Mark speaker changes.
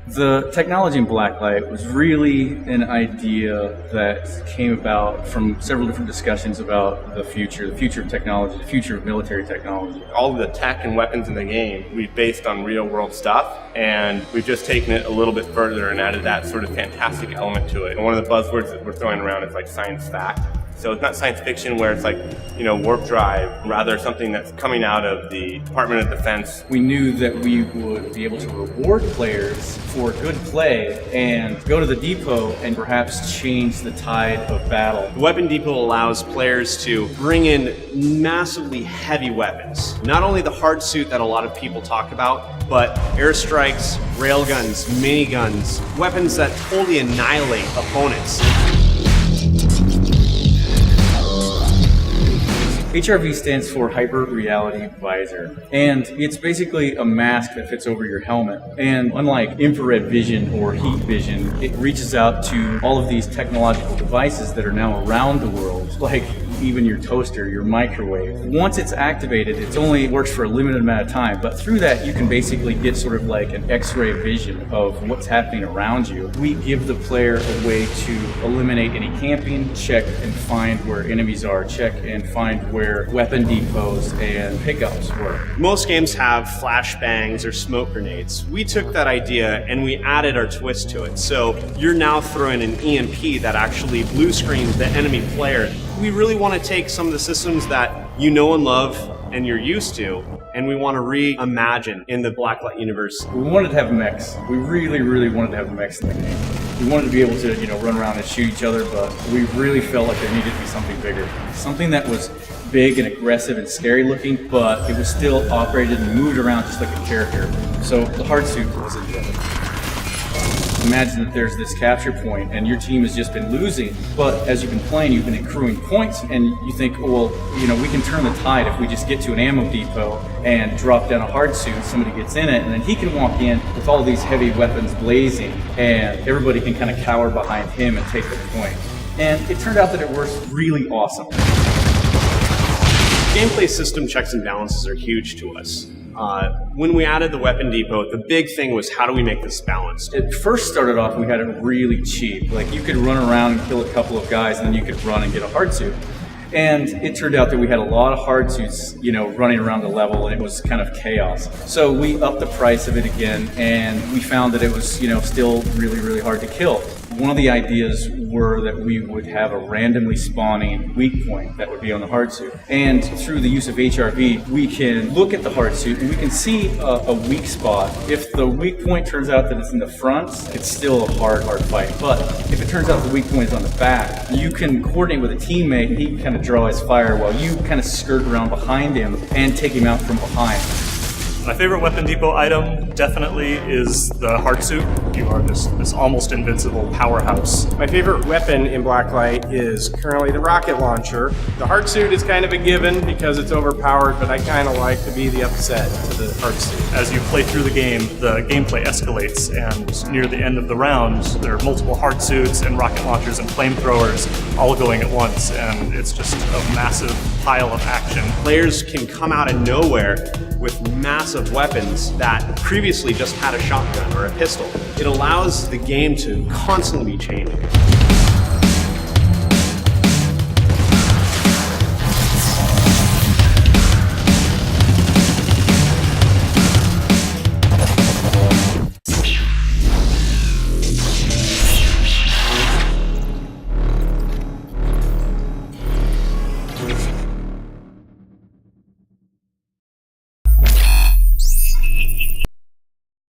Speaker 1: The technology in Blacklight was really an idea that came about from several different discussions about the future of technology, the future of military technology.
Speaker 2: All of the tech and weapons in the game we've based on real world stuff, and we've just taken it a little bit further and added that sort of fantastic element to it. And one of the buzzwords that we're throwing around is like science fact. So it's not science fiction where it's like, warp drive, rather something that's coming out of the Department of Defense.
Speaker 1: We knew that we would be able to reward players for good play and go to the depot and perhaps change the tide of battle.
Speaker 3: The Weapon Depot allows players to bring in massively heavy weapons. Not only the hard suit that a lot of people talk about, but airstrikes, railguns, miniguns, weapons that totally annihilate opponents.
Speaker 1: HRV stands for Hyper Reality Visor, and it's basically a mask that fits over your helmet. And unlike infrared vision or heat vision, it reaches out to all of these technological devices that are now around the world, like even your toaster, your microwave. Once it's activated, it only works for a limited amount of time, but through that you can basically get sort of like an X-ray vision of what's happening around you. We give the player a way to eliminate any camping, check and find where enemies are, check and find where weapon depots and pickups were.
Speaker 3: Most games have flashbangs or smoke grenades. We took that idea and we added our twist to it. So you're now throwing an EMP that actually blue screens the enemy player. We really want to take some of the systems that you know and love and you're used to, and we want to reimagine in the Blacklight universe.
Speaker 1: We wanted to have mechs. We really wanted to have mechs in the game. We wanted to be able to, run around and shoot each other, but we really felt like there needed to be something bigger. Something that was big and aggressive and scary looking, but it was still operated and moved around just like a character. So the hard suit was invented. Imagine that there's this capture point and your team has just been losing, but as you've been playing, you've been accruing points, and you think, well, we can turn the tide if we just get to an ammo depot and drop down a hard suit, somebody gets in it, and then he can walk in with all these heavy weapons blazing, and everybody can kind of cower behind him and take the point. And it turned out that it works really awesome.
Speaker 3: Gameplay system checks and balances are huge to us. When we added the Weapon Depot, the big thing was how do we make this balanced?
Speaker 1: It first started off, we had it really cheap. Like you could run around and kill a couple of guys and then you could run and get a hard suit. And it turned out that we had a lot of hard suits, running around the level, and it was kind of chaos. So we upped the price of it again, and we found that it was, still really hard to kill. One of the ideas were that we would have a randomly spawning weak point that would be on the hard suit. And through the use of HRV, we can look at the hard suit and we can see a weak spot. If the weak point turns out that it's in the front, it's still a hard fight. But if it turns out the weak point is on the back, you can coordinate with a teammate and he can kind of draw his fire while you kind of skirt around behind him and take him out from behind.
Speaker 4: My favorite Weapon Depot item definitely is the hard suit. You are this almost invincible powerhouse.
Speaker 5: My favorite weapon in Blacklight is currently the rocket launcher. The hard suit is kind of a given because it's overpowered, but I kind of like to be the upset to the hard suit.
Speaker 4: As you play through the gameplay escalates, and near the end of the round, there are multiple hard suits and rocket launchers and flamethrowers all going at once, and it's just a massive pile of action.
Speaker 3: Players can come out of nowhere with massive weapons that previously just had a shotgun or a pistol. It allows the game to constantly be changing.